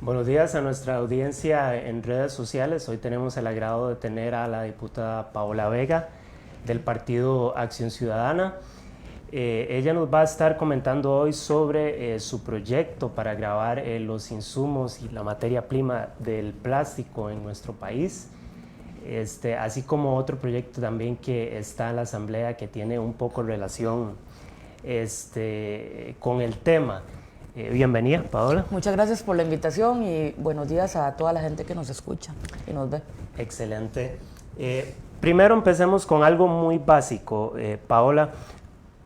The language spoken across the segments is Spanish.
Buenos días a nuestra audiencia en redes sociales. Hoy tenemos el agrado de tener a la diputada Paola Vega del Partido Acción Ciudadana. Ella nos va a estar comentando hoy sobre su proyecto para grabar los insumos y la materia prima del plástico en nuestro país, así como otro proyecto también que está en la Asamblea que tiene un poco relación con el tema. Bienvenida, Paola. Muchas gracias por la invitación y buenos días a toda la gente que nos escucha y nos ve. Excelente. Primero empecemos con algo muy básico. Paola,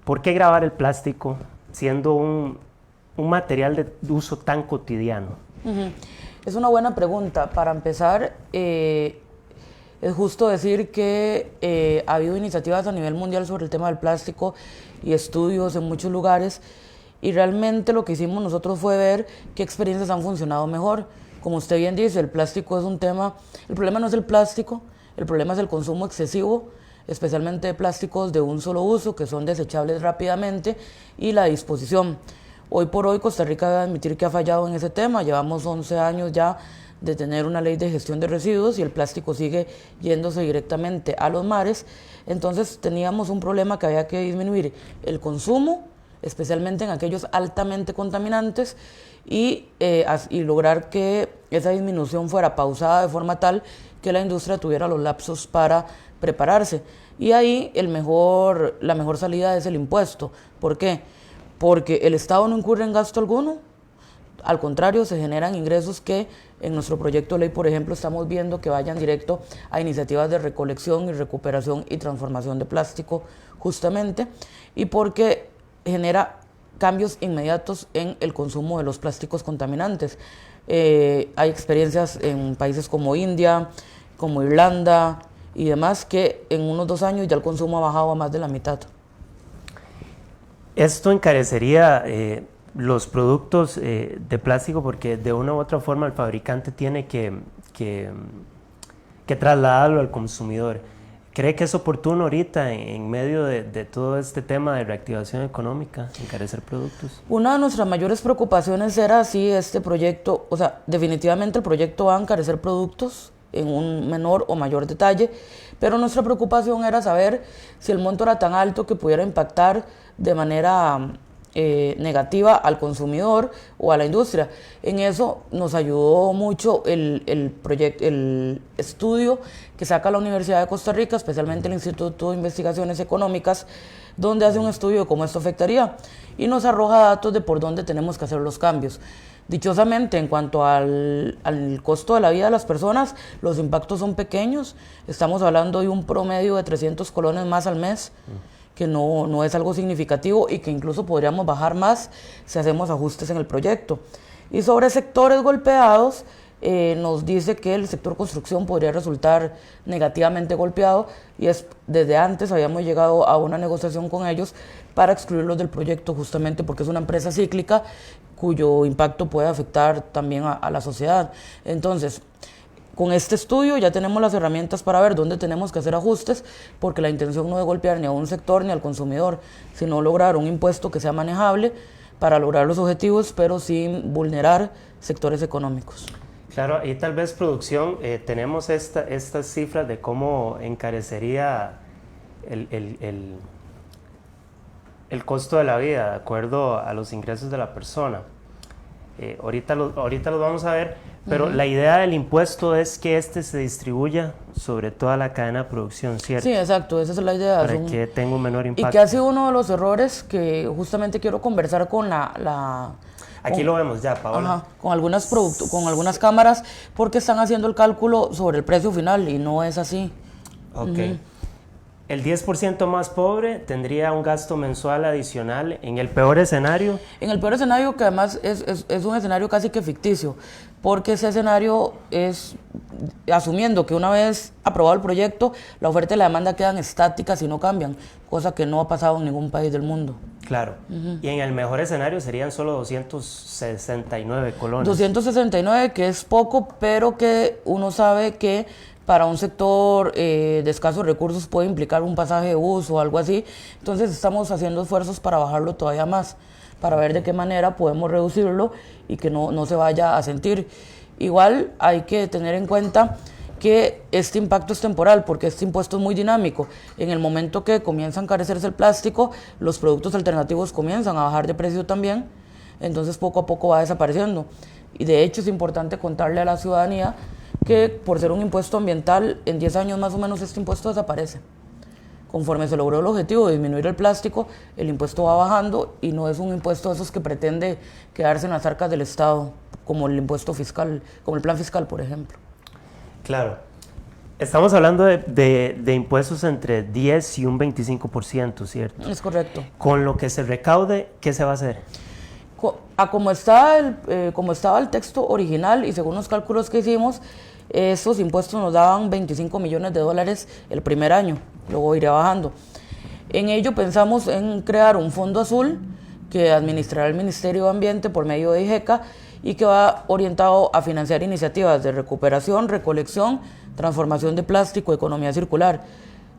¿por qué grabar el plástico siendo un material de uso tan cotidiano? Es una buena pregunta. Para empezar, es justo decir que ha habido iniciativas a nivel mundial sobre el tema del plástico y estudios en muchos lugares. Y realmente lo que hicimos nosotros fue ver qué experiencias han funcionado mejor. Como usted bien dice, el plástico es un tema, el problema no es el plástico, el problema es el consumo excesivo, especialmente de plásticos de un solo uso, que son desechables rápidamente, y la disposición. Hoy por hoy Costa Rica debe admitir que ha fallado en ese tema, llevamos 11 años ya de tener una ley de gestión de residuos y el plástico sigue yéndose directamente a los mares. Entonces teníamos un problema que había que disminuir el consumo, especialmente en aquellos altamente contaminantes, y lograr que esa disminución fuera pausada de forma tal que la industria tuviera los lapsos para prepararse. Y ahí la mejor salida es el impuesto. ¿Por qué? Porque el Estado no incurre en gasto alguno, al contrario, se generan ingresos que en nuestro proyecto de ley, por ejemplo, estamos viendo que vayan directo a iniciativas de recolección y recuperación y transformación de plástico, justamente, y porque genera cambios inmediatos en el consumo de los plásticos contaminantes. Hay experiencias en países como India, como Irlanda y demás, que en unos 2 años ya el consumo ha bajado a más de la mitad. Esto encarecería los productos de plástico porque de una u otra forma el fabricante tiene que trasladarlo al consumidor. ¿Cree que es oportuno ahorita, en medio de todo este tema de reactivación económica, encarecer productos? Una de nuestras mayores preocupaciones era si este proyecto, o sea, definitivamente el proyecto va a encarecer productos en un menor o mayor detalle, pero nuestra preocupación era saber si el monto era tan alto que pudiera impactar de manera negativa al consumidor o a la industria. En eso nos ayudó mucho el estudio que saca la Universidad de Costa Rica, especialmente el Instituto de Investigaciones Económicas, donde hace un estudio de cómo esto afectaría y nos arroja datos de por dónde tenemos que hacer los cambios. Dichosamente, en cuanto al costo de la vida de las personas, los impactos son pequeños. Estamos hablando de un promedio de 300 colones más al mes, que no es algo significativo y que incluso podríamos bajar más si hacemos ajustes en el proyecto. Y sobre sectores golpeados, nos dice que el sector construcción podría resultar negativamente golpeado y desde antes habíamos llegado a una negociación con ellos para excluirlos del proyecto, justamente porque es una empresa cíclica cuyo impacto puede afectar también a la sociedad. Entonces, con este estudio ya tenemos las herramientas para ver dónde tenemos que hacer ajustes, porque la intención no es golpear ni a un sector ni al consumidor, sino lograr un impuesto que sea manejable para lograr los objetivos, pero sin vulnerar sectores económicos. Claro, y tal vez producción, tenemos estas cifras de cómo encarecería el costo de la vida de acuerdo a los ingresos de la persona. Ahorita lo vamos a ver, pero la idea del impuesto es que se distribuya sobre toda la cadena de producción, ¿cierto? Sí, exacto, esa es la idea. Para que tenga un menor impacto. Y que ha sido uno de los errores que justamente quiero conversar con Aquí lo vemos ya, Paola. Ajá, con algunas cámaras, porque están haciendo el cálculo sobre el precio final y no es así. Ok. El 10% más pobre tendría un gasto mensual adicional en el peor escenario. En el peor escenario, que además es un escenario casi que ficticio, porque ese escenario es asumiendo que una vez aprobado el proyecto, la oferta y la demanda quedan estáticas y no cambian, cosa que no ha pasado en ningún país del mundo. Claro. Y en el mejor escenario serían solo 269 colones. 269, que es poco, pero que uno sabe que para un sector de escasos recursos puede implicar un pasaje de bus o algo así. Entonces estamos haciendo esfuerzos para bajarlo todavía más, para ver de qué manera podemos reducirlo y que no se vaya a sentir. Igual hay que tener en cuenta que este impacto es temporal, porque este impuesto es muy dinámico. En el momento que comienza a encarecerse el plástico, los productos alternativos comienzan a bajar de precio también, entonces poco a poco va desapareciendo. Y de hecho es importante contarle a la ciudadanía que por ser un impuesto ambiental, en 10 años más o menos este impuesto desaparece. Conforme se logró el objetivo de disminuir el plástico, el impuesto va bajando y no es un impuesto de esos que pretende quedarse en las arcas del Estado, como el impuesto fiscal, como el plan fiscal, por ejemplo. Claro. Estamos hablando de impuestos entre 10 y un 25%, ¿cierto? Es correcto. Con lo que se recaude, ¿qué se va a hacer? Como estaba el texto original y según los cálculos que hicimos, esos impuestos nos daban 25 millones de dólares el primer año, luego irá bajando. En ello pensamos en crear un fondo azul que administrará el Ministerio de Ambiente por medio de IGECA y que va orientado a financiar iniciativas de recuperación, recolección, transformación de plástico, economía circular.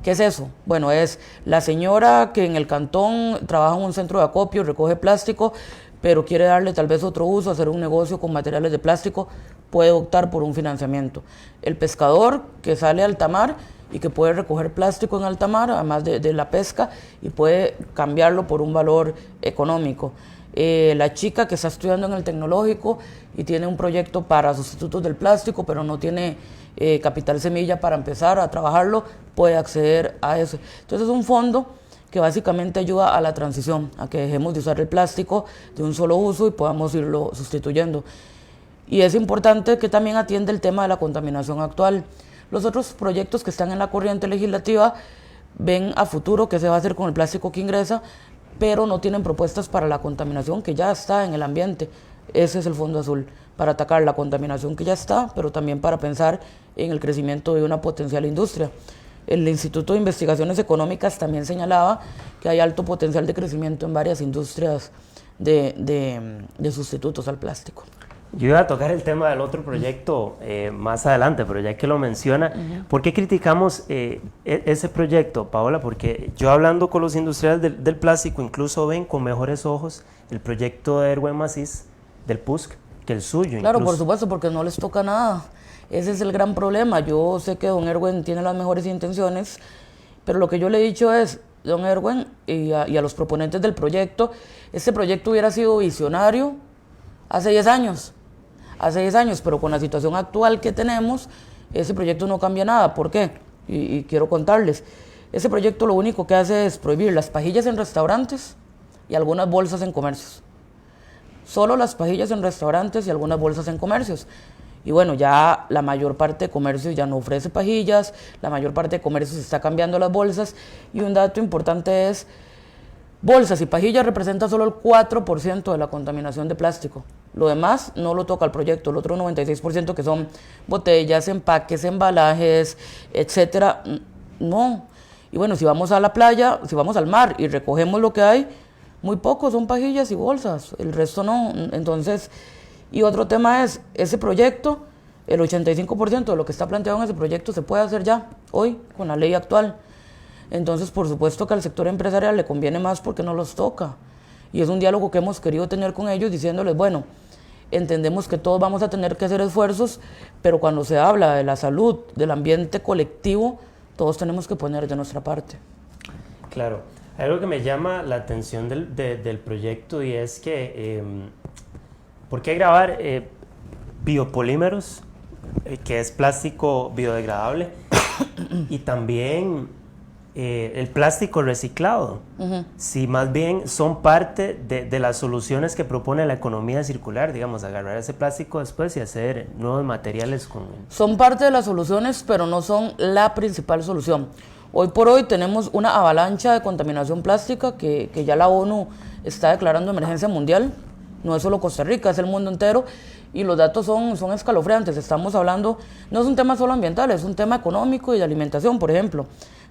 ¿Qué es eso? Bueno, es la señora que en el cantón trabaja en un centro de acopio, recoge plástico, pero quiere darle tal vez otro uso, hacer un negocio con materiales de plástico, puede optar por un financiamiento. El pescador que sale a alta mar y que puede recoger plástico en alta mar, además de la pesca, y puede cambiarlo por un valor económico. La chica que está estudiando en el tecnológico y tiene un proyecto para sustitutos del plástico, pero no tiene capital semilla para empezar a trabajarlo, puede acceder a eso. Entonces es un fondo que básicamente ayuda a la transición, a que dejemos de usar el plástico de un solo uso y podamos irlo sustituyendo. Y es importante que también atienda el tema de la contaminación actual. Los otros proyectos que están en la corriente legislativa ven a futuro qué se va a hacer con el plástico que ingresa, pero no tienen propuestas para la contaminación que ya está en el ambiente. Ese es el Fondo Azul, para atacar la contaminación que ya está, pero también para pensar en el crecimiento de una potencial industria. El Instituto de Investigaciones Económicas también señalaba que hay alto potencial de crecimiento en varias industrias de sustitutos al plástico. Yo iba a tocar el tema del otro proyecto más adelante, pero ya que lo menciona, ¿por qué criticamos ese proyecto, Paola? Porque yo hablando con los industriales del plástico, incluso ven con mejores ojos el proyecto de Erwin Masís, del PUSC, que el suyo. Claro, incluso. por supuesto, porque no les toca nada. Ese es el gran problema. Yo sé que don Erwin tiene las mejores intenciones, pero lo que yo le he dicho es, don Erwin y a los proponentes del proyecto, este proyecto hubiera sido visionario hace 10 años. Hace 10 años, pero con la situación actual que tenemos, ese proyecto no cambia nada. ¿Por qué? Y quiero contarles. Ese proyecto lo único que hace es prohibir las pajillas en restaurantes y algunas bolsas en comercios. Solo las pajillas en restaurantes y algunas bolsas en comercios. Y bueno, ya la mayor parte de comercios ya no ofrece pajillas, la mayor parte de comercios está cambiando las bolsas. Y un dato importante es, bolsas y pajillas representan solo el 4% de la contaminación de plástico. Lo demás no lo toca el proyecto, el otro 96% que son botellas, empaques, embalajes, etcétera, no. Y bueno, si vamos a la playa, si vamos al mar y recogemos lo que hay, muy poco son pajillas y bolsas, el resto no. Entonces, y otro tema es, ese proyecto, el 85% de lo que está planteado en ese proyecto se puede hacer ya, hoy, con la ley actual. Entonces, por supuesto que al sector empresarial le conviene más porque no los toca. Y es un diálogo que hemos querido tener con ellos diciéndoles, bueno, entendemos que todos vamos a tener que hacer esfuerzos, pero cuando se habla de la salud, del ambiente colectivo, todos tenemos que poner de nuestra parte. Claro. Hay algo que me llama la atención del proyecto y es que, ¿por qué grabar biopolímeros, que es plástico biodegradable, y también el plástico reciclado? Si más bien son parte de las soluciones que propone la economía circular, digamos, agarrar ese plástico después y hacer nuevos materiales con él. Son parte de las soluciones, pero no son la principal solución. Hoy por hoy tenemos una avalancha de contaminación plástica que ya la ONU está declarando emergencia mundial. No es solo Costa Rica, es el mundo entero. Y los datos son escalofriantes. Estamos hablando, no es un tema solo ambiental, es un tema económico y de alimentación, por ejemplo.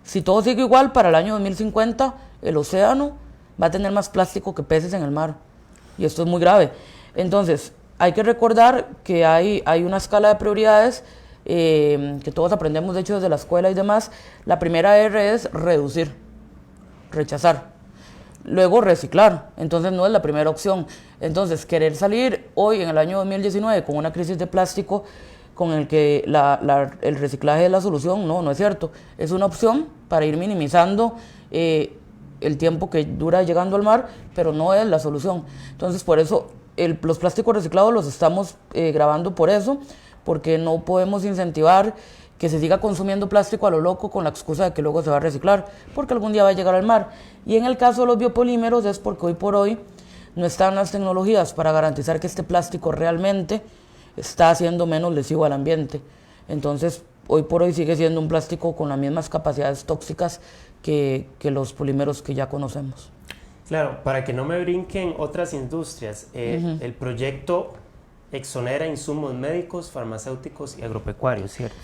Si todo sigue igual, para el año 2050, el océano va a tener más plástico que peces en el mar. Y esto es muy grave. Entonces, hay que recordar que hay una escala de prioridades que todos aprendemos, de hecho, desde la escuela y demás. La primera R es reducir, rechazar. Luego reciclar, entonces no es la primera opción. Entonces, querer salir hoy en el año 2019 con una crisis de plástico con el que el reciclaje es la solución, no es cierto. Es una opción para ir minimizando el tiempo que dura llegando al mar, pero no es la solución. Entonces, por eso los plásticos reciclados los estamos grabando por eso, porque no podemos incentivar que se siga consumiendo plástico a lo loco con la excusa de que luego se va a reciclar, porque algún día va a llegar al mar. Y en el caso de los biopolímeros es porque hoy por hoy no están las tecnologías para garantizar que este plástico realmente está haciendo menos lesivo al ambiente. Entonces, hoy por hoy sigue siendo un plástico con las mismas capacidades tóxicas que los polímeros que ya conocemos. Claro, para que no me brinquen otras industrias, el proyecto exonera insumos médicos, farmacéuticos y agropecuarios, ¿cierto?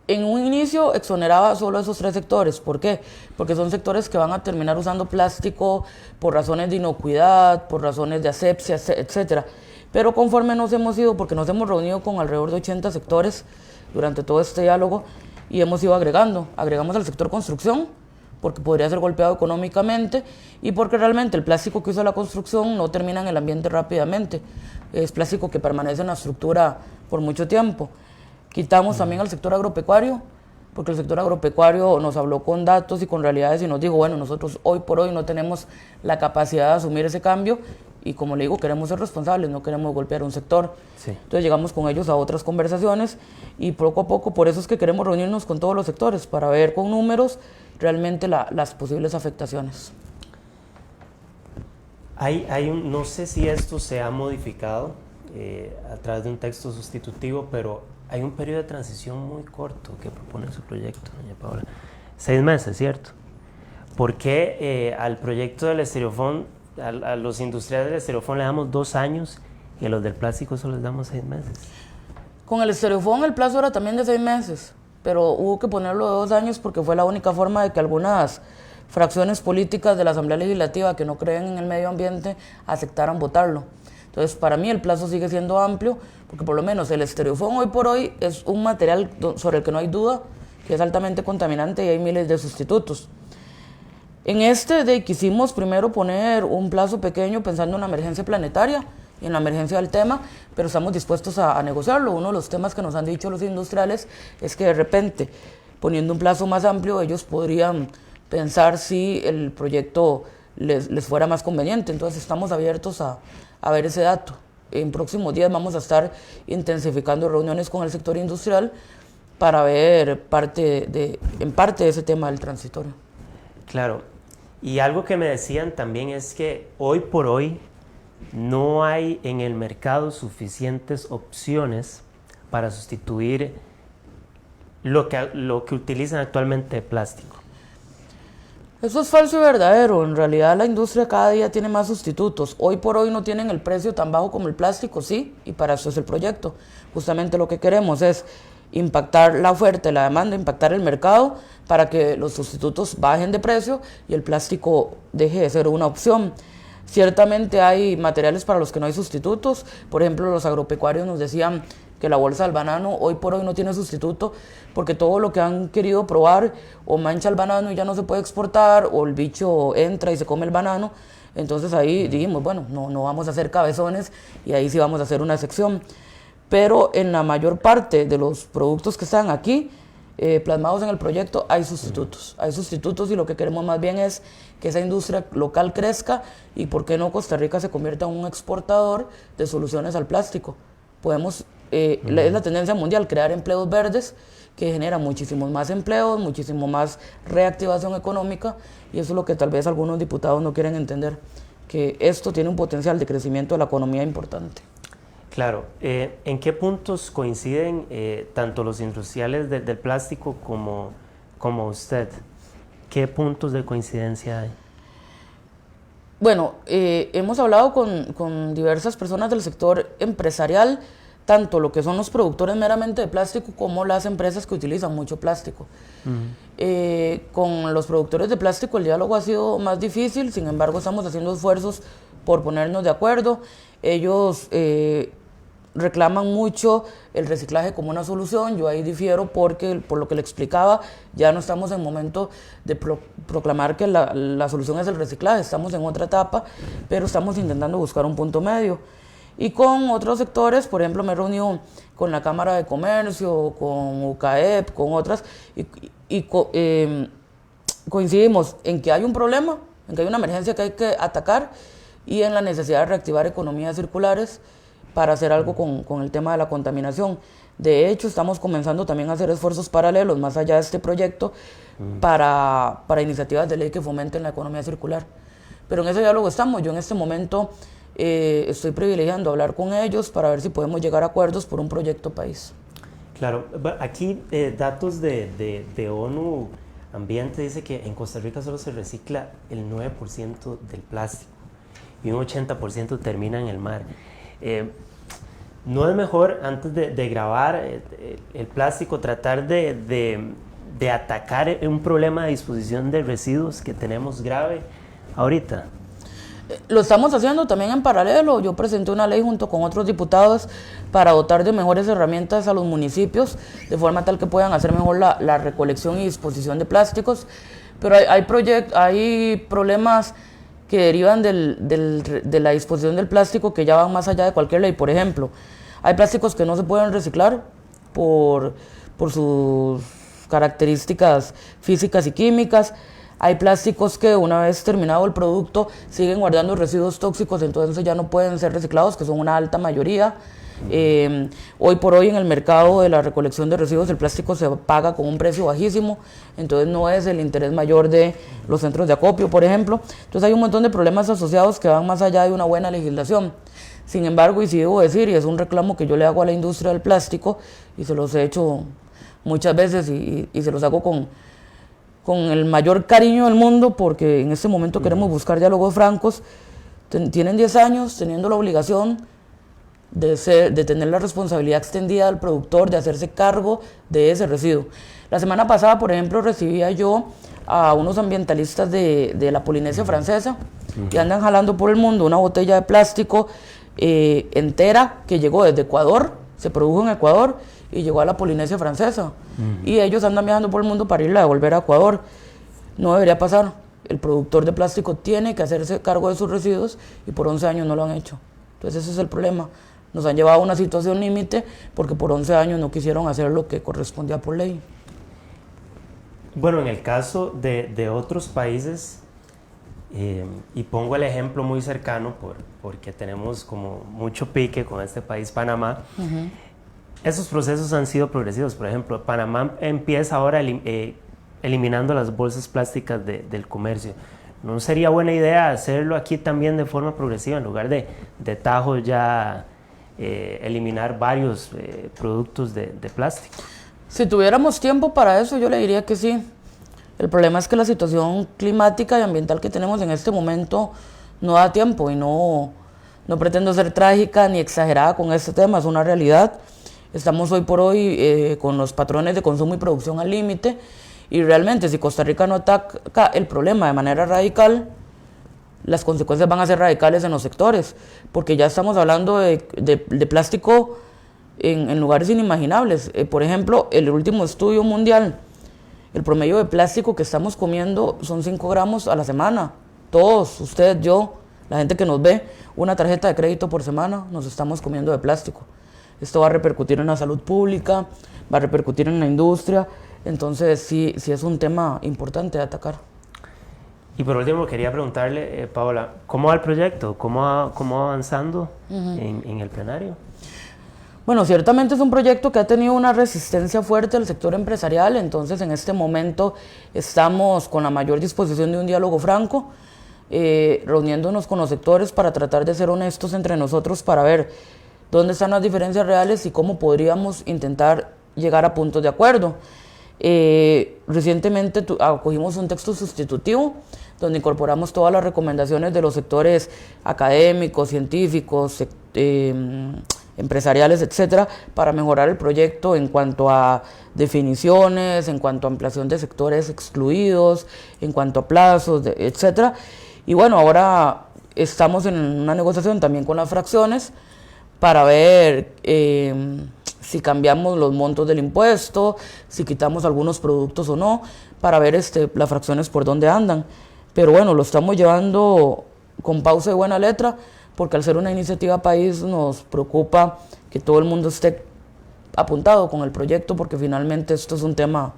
En un inicio exoneraba solo esos 3 sectores. ¿Por qué? Porque son sectores que van a terminar usando plástico por razones de inocuidad, por razones de asepsia, etc. Pero conforme nos hemos ido, porque nos hemos reunido con alrededor de 80 sectores durante todo este diálogo y hemos ido agregamos al sector construcción, porque podría ser golpeado económicamente y porque realmente el plástico que usa la construcción no termina en el ambiente rápidamente. Es plástico que permanece en la estructura por mucho tiempo. Quitamos también al sector agropecuario, porque el sector agropecuario nos habló con datos y con realidades y nos dijo, bueno, nosotros hoy por hoy no tenemos la capacidad de asumir ese cambio y, como le digo, queremos ser responsables, no queremos golpear un sector. Sí. Entonces llegamos con ellos a otras conversaciones y poco a poco, por eso es que queremos reunirnos con todos los sectores para ver con números realmente las posibles afectaciones. No sé si esto se ha modificado a través de un texto sustitutivo, pero hay un periodo de transición muy corto que propone su proyecto, doña Paola. 6 meses, ¿cierto? ¿Por qué al proyecto del Estereofón, a los industriales del Estereofón le damos 2 años y a los del plástico solo les damos 6 meses? Con el Estereofón el plazo era también de 6 meses, pero hubo que ponerlo de 2 años porque fue la única forma de que algunas fracciones políticas de la Asamblea Legislativa que no creen en el medio ambiente aceptaran votarlo. Entonces, para mí el plazo sigue siendo amplio, porque por lo menos el estereofón hoy por hoy es un material sobre el que no hay duda, que es altamente contaminante y hay miles de sustitutos. En quisimos primero poner un plazo pequeño pensando en la emergencia planetaria y en la emergencia del tema, pero estamos dispuestos a negociarlo. Uno de los temas que nos han dicho los industriales es que de repente, poniendo un plazo más amplio, ellos podrían pensar si el proyecto les fuera más conveniente. Entonces estamos abiertos a ver ese dato. En próximos días vamos a estar intensificando reuniones con el sector industrial para ver en parte de ese tema del transitorio. Claro, y algo que me decían también es que hoy por hoy no hay en el mercado suficientes opciones para sustituir lo que utilizan actualmente de plástico. Eso es falso y verdadero. En realidad la industria cada día tiene más sustitutos. Hoy por hoy no tienen el precio tan bajo como el plástico, sí, y para eso es el proyecto. Justamente lo que queremos es impactar la oferta y la demanda, impactar el mercado para que los sustitutos bajen de precio y el plástico deje de ser una opción. Ciertamente hay materiales para los que no hay sustitutos. Por ejemplo, los agropecuarios nos decían que la bolsa del banano hoy por hoy no tiene sustituto porque todo lo que han querido probar o mancha el banano y ya no se puede exportar, o el bicho entra y se come el banano. Entonces ahí dijimos, bueno, no vamos a hacer cabezones y ahí sí vamos a hacer una sección. Pero en la mayor parte de los productos que están aquí plasmados en el proyecto hay sustitutos. Hay sustitutos y lo que queremos más bien es que esa industria local crezca y por qué no Costa Rica se convierta en un exportador de soluciones al plástico. Podemos, es la tendencia mundial, crear empleos verdes que generan muchísimos más empleos, muchísimo más reactivación económica, y eso es lo que tal vez algunos diputados no quieren entender, que esto tiene un potencial de crecimiento de la economía importante. Claro, ¿en qué puntos coinciden tanto los industriales del plástico como como usted, ¿qué puntos de coincidencia hay? Bueno, hemos hablado con diversas personas del sector empresarial, tanto lo que son los productores meramente de plástico como las empresas que utilizan mucho plástico. Con los productores de plástico el diálogo ha sido más difícil, sin embargo estamos haciendo esfuerzos por ponernos de acuerdo. Ellos reclaman mucho el reciclaje como una solución. Yo ahí difiero porque, por lo que le explicaba, ya no estamos en momento de proclamar que la solución es el reciclaje, estamos en otra etapa, pero estamos intentando buscar un punto medio. Y con otros sectores, por ejemplo, me he reunido con la Cámara de Comercio, con UCAEP, con otras, y coincidimos en que hay un problema, en que hay una emergencia que hay que atacar y en la necesidad de reactivar economías circulares para hacer algo con el tema de la contaminación. De hecho, estamos comenzando también a hacer esfuerzos paralelos, más allá de este proyecto, para iniciativas de ley que fomenten la economía circular. Pero en ese diálogo estamos. Yo en este momento estoy privilegiando hablar con ellos para ver si podemos llegar a acuerdos por un proyecto país. Claro, aquí datos de ONU Ambiente dice que en Costa Rica solo se recicla el 9% del plástico y un 80% termina en el mar. ¿No es mejor, antes de grabar el plástico, tratar de atacar un problema de disposición de residuos que tenemos grave ahorita? Lo estamos haciendo también en paralelo. Yo presenté una ley junto con otros diputados para dotar de mejores herramientas a los municipios, de forma tal que puedan hacer mejor la recolección y disposición de plásticos. Pero hay problemas que derivan de la disposición del plástico que ya van más allá de cualquier ley. Por ejemplo, hay plásticos que no se pueden reciclar por sus características físicas y químicas. Hay plásticos que una vez terminado el producto siguen guardando residuos tóxicos, entonces ya no pueden ser reciclados, que son una alta mayoría. Hoy por hoy en el mercado de la recolección de residuos el plástico se paga con un precio bajísimo, entonces no es el interés mayor de los centros de acopio, por ejemplo. Entonces hay un montón de problemas asociados que van más allá de una buena legislación. Sin embargo, y sí debo decir, y es un reclamo que yo le hago a la industria del plástico, y se los he hecho muchas veces y se los hago con el mayor cariño del mundo, porque en este momento queremos buscar diálogos francos. Tienen 10 años teniendo la obligación de tener la responsabilidad extendida del productor, de hacerse cargo de ese residuo. La semana pasada, por ejemplo, recibía yo a unos ambientalistas de la Polinesia Francesa, y andan jalando por el mundo una botella de plástico entera que llegó desde Ecuador, se produjo en Ecuador y llegó a la Polinesia Francesa. Y ellos andan viajando por el mundo para irla a devolver a Ecuador. No debería pasar. El productor de plástico tiene que hacerse cargo de sus residuos y por 11 años no lo han hecho. Entonces ese es el problema. Nos han llevado a una situación límite porque por 11 años no quisieron hacer lo que correspondía por ley. Bueno, en el caso de otros países, y pongo el ejemplo muy cercano porque tenemos como mucho pique con este país, Panamá. Esos procesos han sido progresivos. Por ejemplo, Panamá empieza ahora eliminando las bolsas plásticas del comercio. ¿No sería buena idea hacerlo aquí también de forma progresiva, en lugar de tajo ya eliminar varios productos de plástico? Si tuviéramos tiempo para eso, yo le diría que sí. El problema es que la situación climática y ambiental que tenemos en este momento no da tiempo, y no pretendo ser trágica ni exagerada con este tema, es una realidad. Estamos hoy por hoy con los patrones de consumo y producción al límite, y realmente si Costa Rica no ataca el problema de manera radical, las consecuencias van a ser radicales en los sectores, porque ya estamos hablando de plástico en lugares inimaginables. Por ejemplo, el último estudio mundial, el promedio de plástico que estamos comiendo son 5 gramos a la semana. Todos, usted, yo, la gente que nos ve, una tarjeta de crédito por semana nos estamos comiendo de plástico. Esto va a repercutir en la salud pública, va a repercutir en la industria, entonces sí es un tema importante de atacar. Y por último quería preguntarle, Paola, ¿cómo va el proyecto? ¿Cómo va avanzando en el plenario? Bueno, ciertamente es un proyecto que ha tenido una resistencia fuerte del sector empresarial, entonces en este momento estamos con la mayor disposición de un diálogo franco, reuniéndonos con los sectores para tratar de ser honestos entre nosotros para ver dónde están las diferencias reales y cómo podríamos intentar llegar a puntos de acuerdo. Recientemente acogimos un texto sustitutivo donde incorporamos todas las recomendaciones de los sectores académicos, científicos, empresariales, etcétera, para mejorar el proyecto en cuanto a definiciones, en cuanto a ampliación de sectores excluidos, en cuanto a plazos, etcétera. Y bueno, ahora estamos en una negociación también con las fracciones para ver si cambiamos los montos del impuesto, si quitamos algunos productos o no, para ver las fracciones por dónde andan. Pero bueno, lo estamos llevando con pausa y buena letra, porque al ser una iniciativa país nos preocupa que todo el mundo esté apuntado con el proyecto, porque finalmente esto es un tema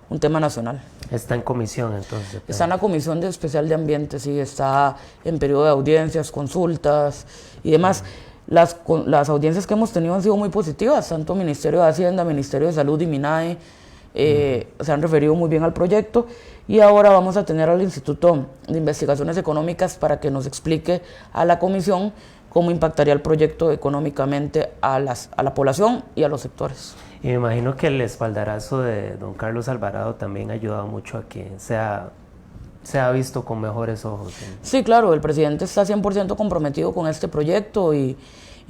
nacional. Está en comisión entonces. Está en la Comisión Especial de Ambiente, sí, está en periodo de audiencias, consultas y demás. Las audiencias que hemos tenido han sido muy positivas, tanto Ministerio de Hacienda, Ministerio de Salud y MINAE se han referido muy bien al proyecto, y ahora vamos a tener al Instituto de Investigaciones Económicas para que nos explique a la comisión cómo impactaría el proyecto económicamente a la población y a los sectores. Y me imagino que el espaldarazo de don Carlos Alvarado también ha ayudado mucho a que sea visto con mejores ojos. Sí, claro, el presidente está 100% comprometido con este proyecto y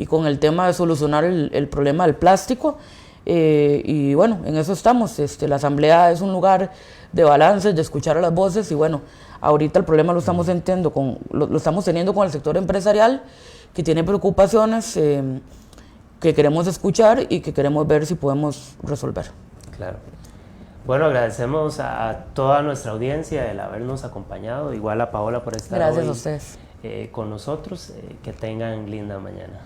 con el tema de solucionar el problema del plástico. Y bueno, en eso estamos. La asamblea es un lugar de balances, de escuchar a las voces, y bueno, ahorita el problema lo estamos teniendo con el sector empresarial, que tiene preocupaciones que queremos escuchar y que queremos ver si podemos resolver. Claro. Bueno, agradecemos a toda nuestra audiencia el habernos acompañado, igual a Paola por estar Gracias hoy a ustedes. Con nosotros. Que tengan linda mañana.